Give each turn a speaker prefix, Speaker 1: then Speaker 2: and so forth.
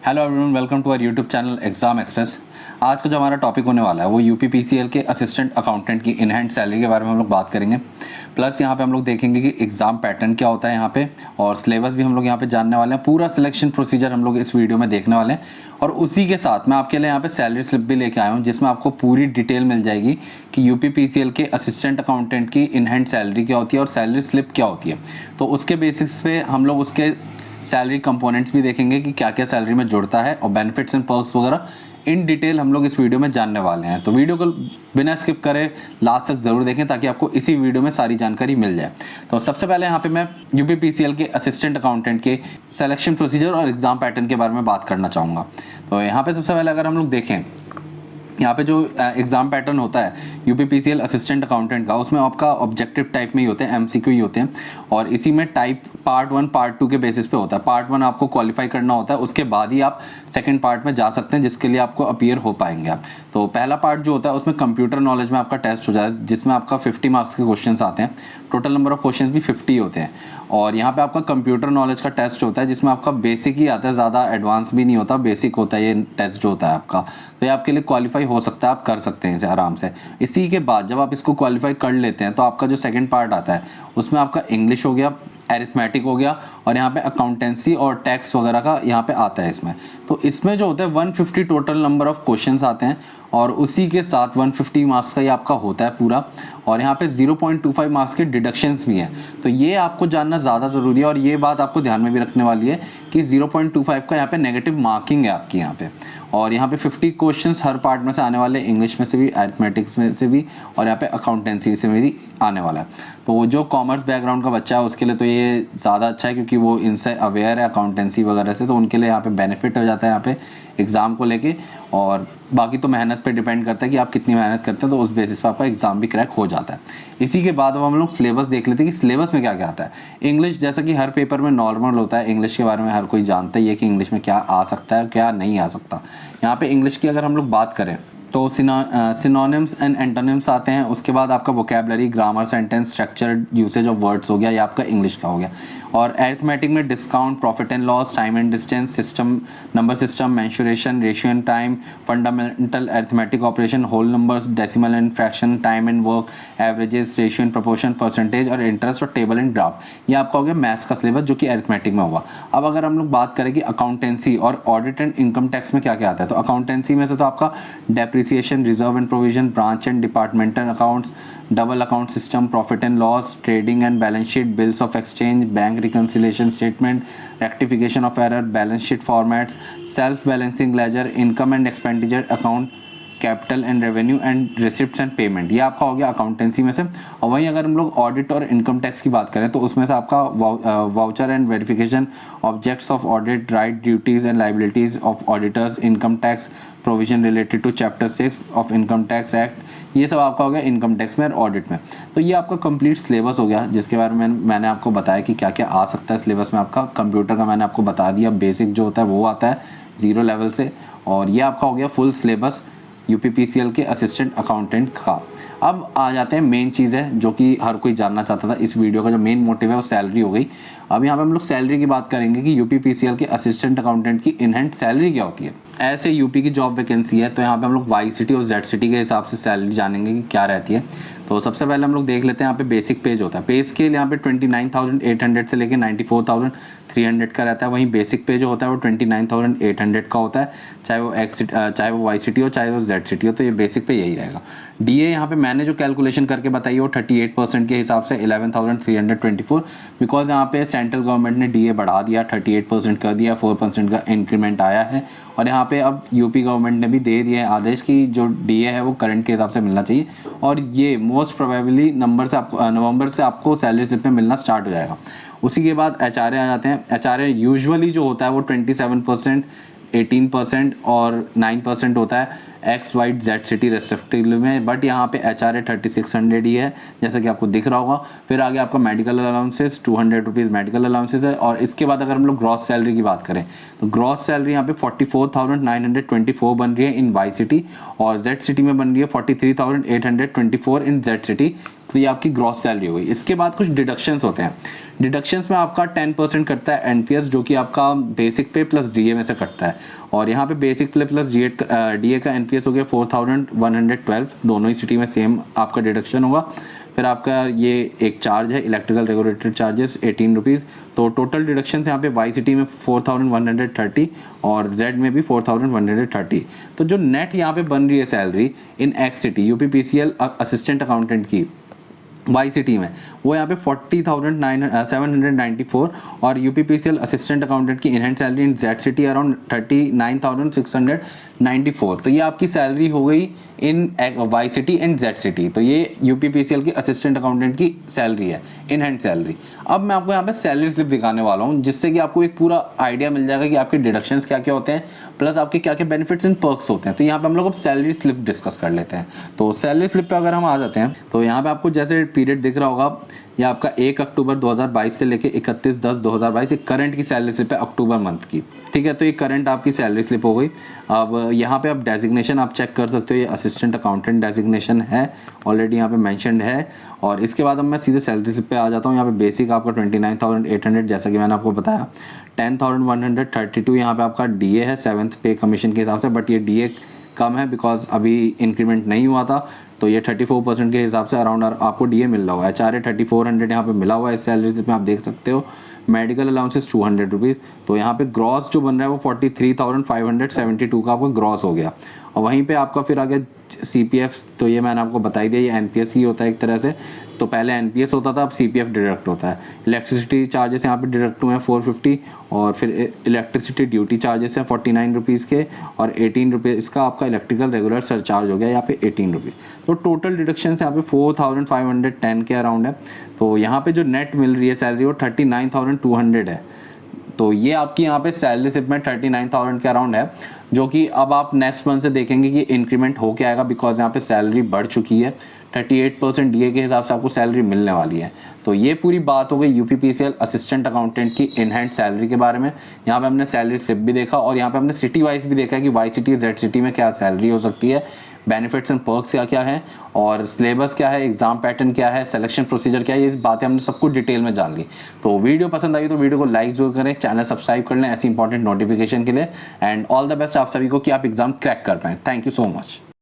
Speaker 1: Hello everyone, welcome to our YouTube channel exam express. आज का जो हमारा टॉपिक होने वाला है वो यूपीपीसीएल के असिस्टेंट अकाउंटेंट की इन हैंड सैलरी के बारे में हम लोग बात करेंगे। प्लस यहाँ पे हम लोग देखेंगे कि एग्जाम पैटर्न क्या होता है यहाँ पे, और सिलेबस भी हम लोग यहाँ पे जानने वाले हैं। पूरा सिलेक्शन प्रोसीजर हम लोग इस वीडियो में देखने वाले हैं, और उसी के साथ मैं आपके लिए यहाँ पे सैलरी स्लिप भी लेके आया हूँ जिसमें आपको पूरी डिटेल मिल जाएगी कि यूपीपीसीएल के असिस्टेंट अकाउंटेंट की इन हैंड सैलरी क्या होती है और सैलरी स्लिप क्या होती है। तो उसके बेसिस पे हम लोग उसके सैलरी कंपोनेंट्स भी देखेंगे कि क्या क्या सैलरी में जुड़ता है, और बेनिफिट्स एंड पर्क्स वगैरह इन डिटेल हम लोग इस वीडियो में जानने वाले हैं। तो वीडियो को बिना स्किप करे लास्ट तक ज़रूर देखें ताकि आपको इसी वीडियो में सारी जानकारी मिल जाए। तो सबसे पहले यहाँ पे मैं यूपीपीसीएल के असिस्टेंट अकाउंटेंट के सिलेक्शन प्रोसीजर और एग्जाम पैटर्न के बारे में बात करना चाहूँगा। तो यहाँ पे सबसे पहले अगर हम लोग देखें, यहाँ पे जो एग्जाम पैटर्न होता है यूपीपीसीएल असिस्टेंट अकाउंटेंट का, उसमें आपका ऑब्जेक्टिव टाइप में ही होते हैं, एमसीक्यू ही होते हैं, और इसी में टाइप पार्ट 1 पार्ट 2 के बेसिस पे होता है। पार्ट 1 आपको क्वालिफाई करना होता है, उसके बाद ही आप सेकंड पार्ट में जा सकते हैं जिसके लिए आपको अपीयर हो पाएंगे आप। तो पहला पार्ट जो होता है उसमें कंप्यूटर नॉलेज में आपका टेस्ट हो जाता है जिसमें आपका 50 मार्क्स के क्वेश्चन आते हैं। टोटल नंबर ऑफ क्वेश्चन भी 50 होते हैं, और यहाँ पे आपका कंप्यूटर नॉलेज का टेस्ट होता है जिसमें आपका बेसिक ही आता है, ज़्यादा एडवांस भी नहीं होता, बेसिक होता है ये टेस्ट जो होता है आपका। तो ये आपके लिए क्वालिफाई हो सकता है, आप कर सकते हैं इसे आराम से। इसी के बाद जब आप इसको क्वालिफाई कर लेते हैं तो आपका जो सेकंड पार्ट आता है उसमें आपका इंग्लिश हो गया, एरिथमेटिक हो गया, और यहाँ पे अकाउंटेंसी और टैक्स वगैरह का यहाँ पे आता है इसमें। तो इसमें जो होता है 150 टोटल नंबर ऑफ क्वेश्चंस आते हैं, और उसी के साथ 150 मार्क्स का ये आपका होता है पूरा, और यहाँ पे 0.25 मार्क्स के डिडक्शंस भी हैं। तो ये आपको जानना ज़्यादा ज़रूरी है, और ये बात आपको ध्यान में भी रखने वाली है कि 0.25 का यहाँ पे नेगेटिव मार्किंग है आपकी यहाँ पे। और यहाँ पे 50 क्वेश्चंस हर पार्ट में से आने वाले, इंग्लिश में से भी, अरिथमेटिक्स में से भी, और यहाँ पे अकाउंटेंसी से भी आने वाला है। तो वो जो कॉमर्स बैकग्राउंड का बच्चा है उसके लिए तो ये ज़्यादा अच्छा है क्योंकि वो इनसे अवेयर है अकाउंटेंसी वगैरह से, तो उनके लिए यहाँ पे बेनिफिट हो जाता है यहाँ पे एग्ज़ाम को लेके। और बाकी तो मेहनत पे डिपेंड करता है कि आप कितनी मेहनत करते हैं, तो उस बेसिस पर आपका एग्जाम भी क्रैक हो जाता है। इसी के बाद अब हम लोग सिलेबस देख लेते हैं कि सिलेबस में क्या क्या आता है। इंग्लिश, जैसा कि हर पेपर में नॉर्मल होता है, इंग्लिश के बारे में हर कोई जानता ही है कि इंग्लिश में क्या आ सकता है क्या नहीं आ सकता। यहाँ पे इंग्लिश की अगर हम लोग बात करें तो सिनोनिम्स एंड एंटोनिम्स आते हैं। उसके बाद आपका vocabulary, grammar, sentence structure, usage of words हो गया, ये आपका इंग्लिश का हो गया। और अरिथमेटिक में discount, profit and loss, time and distance, system, number system, mensuration, ratio and time, fundamental arithmetic operation, whole numbers, decimal and fraction, time and work, averages, ratio and proportion, percentage और interest, और table and graph. ये आपका हो गया maths का syllabus जो कि arithmetic में होगा। अब अगर हम लोग बात करें कि अकाउंटेंसी और ऑडिट एंड इनकम टैक्स में क्या क्या आता है, तो अकाउंटेंसी में से तो आपका depreciation, reserve and provision, branch and departmental accounts, double account system, profit and loss, trading and balance sheet, bills of exchange, bank reconciliation statement, rectification of error, balance sheet formats, self balancing ledger, income and expenditure account, capital and revenue and receipts and payment, ये आपका हो गया accountancy में से। और वहीं अगर हम लोग ऑडिट और इनकम टैक्स की बात करें तो उसमें से आपका voucher and verification, objects of audit, right, duties and liabilities of auditors, income tax provision related to chapter 6 of income tax act, ये सब आपका हो गया इनकम टैक्स में और ऑडिट में। तो ये आपका कंप्लीट सिलेबस हो गया जिसके बारे में मैंने आपको बताया कि क्या क्या आ सकता है सिलेबस में आपका। कंप्यूटर का मैंने आपको बता दिया, बेसिक जो होता है वो आता है 0 लेवल से, और ये आपका हो गया फुल सिलेबस यूपीपीसीएल के असिस्टेंट अकाउंटेंट का। अब आ जाते हैं मेन चीज़ है जो कि हर कोई जानना चाहता था। इस वीडियो का जो मेन मोटिव है वो सैलरी हो गई। अब यहाँ पे हम लोग सैलरी की बात करेंगे कि यूपीपीसीएल के असिस्टेंट अकाउंटेंट की इन हैंड सैलरी क्या होती है। ऐसे यूपी की जॉब वैकेंसी है तो यहाँ पे हम लोग वाई सिटी और जेड सिटी के हिसाब से सैलरी जानेंगे कि क्या रहती है। तो सबसे पहले हम लोग देख लेते हैं यहाँ पे बेसिक पेज होता है। पे स्केल यहाँ पे 29,800 से लेके 94,300 का रहता है। वहीं बेसिक पे जो होता है वो 29,800 का होता है, चाहे वो वाई सिटी हो चाहे वो जेड सिटी हो, तो ये बेसिक पे यही रहेगा। डीए यहाँ पे मैंने जो कैलकुलेशन करके बताई वो 38% के हिसाब से 11,324, बिकॉज यहाँ पे सेंट्रल गवर्नमेंट ने डीए बढ़ा दिया, 38% कर दिया, 4% का इंक्रीमेंट आया है। और यहाँ पे अब यूपी गवर्नमेंट ने भी दे दिया है आदेश कि जो डीए है वो करंट के हिसाब से मिलना चाहिए, और ये मोस्ट प्रोबेबली नवंबर से आपको सैलरी स्लिप में मिलना स्टार्ट हो जाएगा। उसी के बाद एचआरए आ जाते हैं। एचआरए यूजुअली जो होता है वो 27%, 18% और 9% होता है। X y z city respectively में, बट यहाँ पे HRA 3600 ही है जैसा कि आपको दिख रहा होगा। फिर आगे आपका medical allowances 200 rupees medical allowances है। और इसके बाद अगर हम लोग ग्रॉस सैलरी की बात करें तो ग्रॉस सैलरी यहाँ पे 44,924 बन रही है इन वाई सिटी, और जेड सिटी में बन रही है 43,824 इन जेड सिटी। तो ये आपकी ग्रॉस सैलरी हो गई। इसके बाद कुछ डिडक्शंस होते हैं। डिडक्शंस में आपका 10% कटता है एनपीएस, जो कि आपका बेसिक पे प्लस डीए में से कटता है। और यहाँ पे बेसिक पे प्लस डीए का एनपीएस हो गया 4,112, दोनों ही सिटी में सेम आपका डिडक्शन होगा। फिर आपका ये एक चार्ज है इलेक्ट्रिकल रेगुलेटरी चार्जेस 18 रुपीज़। तो टोटल डिडक्शन यहाँ पे वाई सिटी में 4,130 और जेड में भी 4,130। तो जो नेट यहाँ पे बन रही है salary in X city UPPCL assistant accountant की वाई सिटी में, वो यहाँ पे 40,794 और यूपीपीसीएल असिस्टेंट अकाउंटेंट की in hand salary in Z city around 39,694। तो ये आपकी सैलरी हो गई in Y city and Z city. तो ये यूपीपीसीएल की असिस्टेंट अकाउंटेंट की सैलरी है, इन हैंड सैलरी। अब मैं आपको यहाँ पे सैलरी स्लिप दिखाने वाला हूँ, जिससे कि आपको एक पूरा आइडिया मिल जाएगा कि आपके डिडक्शंस क्या क्या होते हैं, प्लस आपके क्या क्या बेनिफिट्स एंड पर्क्स होते हैं। तो यहाँ पे हम लोग अब सैलरी स्लिप डिस्कस कर लेते हैं। तो सैलरी स्लिप पे अगर हम आ जाते हैं तो यहाँ पे आपको जैसे पीरियड दिख रहा होगा, यह आपका 1 अक्टूबर 2022 से लेके 31/10/2022 करंट की सैलरी स्लिप है अक्टूबर मंथ की। ठीक है, तो ये करंट आपकी सैलरी स्लिप हो गई। अब यहाँ पे आप डेजिग्नेशन आप चेक कर सकते हो, ये असिस्टेंट अकाउंटेंट डेजिग्नेशन है, ऑलरेडी यहाँ पे मेंशन्ड है। और इसके बाद अब मैं सीधे सैलरी स्लिप पे आ जाता हूँ। यहाँ पे बेसिक आपका 29,800 जैसा कि मैंने आपको बताया। 10,132 यहाँ पे आपका डीए है 7th पे कमीशन के हिसाब से, बट ये डीए कम है बिकॉज अभी इंक्रीमेंट नहीं हुआ था। तो ये 34% के हिसाब से अराउंड आपको डीए मिल रहा होगा। HRA 3400 यहाँ पे मिला हुआ है इस सैलरी स्लिप में, आप देख सकते हो। Medical allowances 200 rupees. तो यहाँ पे ग्रॉस जो बन रहा है वो 43,572 का आपका ग्रॉस हो गया। और वहीं पे आपका फिर आगे CPF, तो ये मैंने आपको बता ही दिया, ये NPS ही होता है एक तरह से। तो पहले NPS होता था, अब CPF डिडक्ट होता है। इलेक्ट्रिसिटी चार्जेस यहाँ पे डिडक्ट हुए हैं 450, और फिर इलेक्ट्रिसिटी ड्यूटी चार्जेस हैं 49 रुपीज़ के, और 18 रुपीज़ इसका आपका इलेक्ट्रिकल रेगुलर सरचार्ज हो गया यहाँ पे 18 रुपीज़। तो टोटल डिडक्शन यहाँ पे 4,510 के अराउंड है। तो यहाँ पे जो नेट मिल रही है सैलरी वो 39,200 है। तो ये आपकी यहाँ पे सैलरी स्लिप में 39,000 के अराउंड है, जो कि अब आप नेक्स्ट मंथ से देखेंगे कि इंक्रीमेंट हो के आएगा, बिकॉज यहाँ पे सैलरी बढ़ चुकी है। 38% डीए के हिसाब से आपको सैलरी मिलने वाली है। तो ये पूरी बात हो गई यूपीपीसीएल असिस्टेंट अकाउंटेंट की इन हैंड सैलरी के बारे में। यहाँ पे हमने सैलरी स्लिप भी देखा, और यहाँ पे हमने सिटी वाइज भी देखा कि वाई सिटी जेड सिटी में क्या सैलरी हो सकती है, बेनिफिट्स एंड पर्क्स क्या क्या है, और सिलेबस क्या है, एग्जाम पैटर्न क्या है, सिलेक्शन प्रोसीजर क्या है, ये बातें हमने सब कुछ डिटेल में जान ली। तो वीडियो पसंद आई तो वीडियो को लाइक जरूर करें, चैनल सब्सक्राइब कर लें ऐसी इंपॉर्टेंट नोटिफिकेशन के लिए। एंड ऑल द बेस्ट आप सभी को कि आप एग्जाम क्रैक कर पाएँ। Thank you so much.